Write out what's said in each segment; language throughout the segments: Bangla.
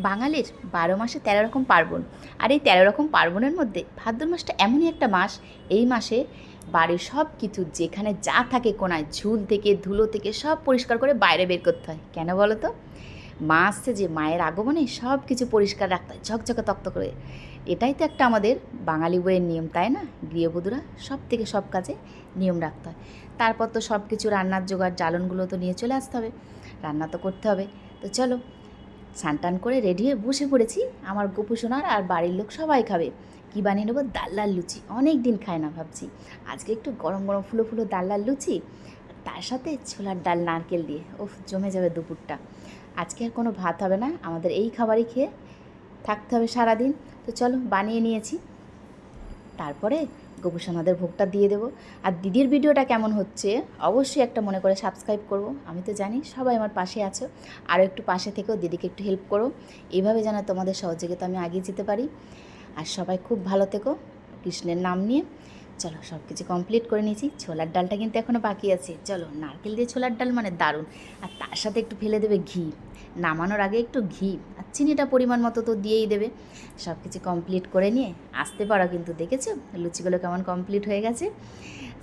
বাঙালির ১২ মাসে ১৩ রকম পার্বণ। আর এই ১৩ রকম পার্বণের মধ্যে ভাদ্র মাসটা এমনই একটা মাস, এই মাসে বাড়ির সব কিছু যেখানে যা থাকে কোনায় ঝুল থেকে ধুলো থেকে সব পরিষ্কার করে বাইরে বের করতে হয়। কেন বলো তো? মা আসছে যে, মায়ের আগমনে সব কিছু পরিষ্কার রাখতে হয় ঝকঝকে তক্ত করে। এটাই তো একটা আমাদের বাঙালি বইয়ের নিয়ম, তাই না? গৃহবধূরা সব থেকে সব কাজে নিয়ম রাখতে হয়। তারপর তো সব কিছু রান্নার জোগাড় জ্বালনগুলো তো নিয়ে চলে আসতে হবে, রান্না তো করতে হবে। তো চলো, স্নান টান করে রেডি হয়ে বসে পড়েছি। আমার গোপু সোনার আর বাড়ির লোক সবাই খাবে। কী বানিয়ে নেবো? ডাল লাল লুচি। অনেক দিন খায় না, ভাবছি আজকে একটু গরম গরম ফুলো ফুলো ডাল লাল লুচি, তার সাথে ছোলার ডাল নারকেল দিয়ে ওফ জমে যাবে দুপুরটা। আজকে আর কোনো ভাত হবে না, আমাদের এই খাবারই খেয়ে থাকতে হবে সারাদিন। তো চলো, বানিয়ে নিয়েছি। তারপরে গোপুসোনাদের ভোগটা দিয়ে দেবো। আর দিদির ভিডিওটা কেমন হচ্ছে অবশ্যই একটা মনে করে সাবস্ক্রাইব করব। আমি তো জানি সবাই আমার পাশে আছো, আরও একটু পাশে থেকেও দিদিকে একটু হেল্প করো। এইভাবে যেন তোমাদের সহযোগিতা আমি এগিয়ে যেতে পারি। আর সবাই খুব ভালো থেকো কৃষ্ণের নাম নিয়ে। চলো, সব কিছু কমপ্লিট করে নিয়েছি। ছোলার ডালটা কিন্তু এখনও বাকি আছে। চলো, নারকেল দিয়ে ছোলার ডাল মানে দারুণ। আর তার সাথে একটু ফেলে দেবে ঘি, নামানোর আগে একটু ঘি, আর চিনিটা পরিমাণ মতো তো দিয়েই দেবে। সব কিছু কমপ্লিট করে নিয়ে আসতে পারো, কিন্তু দেখেছো লুচিগুলো কেমন কমপ্লিট হয়ে গেছে।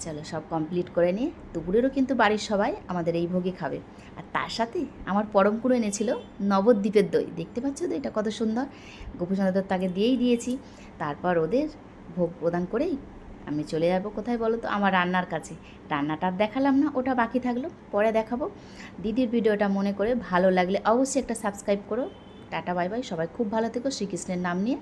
চলো, সব কমপ্লিট করে নিয়ে দুপুরেরও কিন্তু বাড়ির সবাই আমাদের এই ভোগে খাবে। আর তার সাথে আমার পরম কুড়ো এনেছিল নবদ্বীপের দই। দেখতে পাচ্ছ তো এটা কত সুন্দর। গোপুসোনাদের তাকে দিয়েই দিয়েছি। তারপর ওদের ভোগ প্রদান করেই আমি চলে যাব কোথায় বলো তো? আমার রান্নার কাছে। রান্নাটা আর দেখালাম না, ওটা বাকি থাকলো, পরে দেখাবো। দিদির ভিডিওটা মনে করে ভালো লাগলে অবশ্যই একটা সাবস্ক্রাইব করো। টাটা বাই বাই, সবাই খুব ভালো থেকো, শ্রীকৃষ্ণের নাম নিয়ে।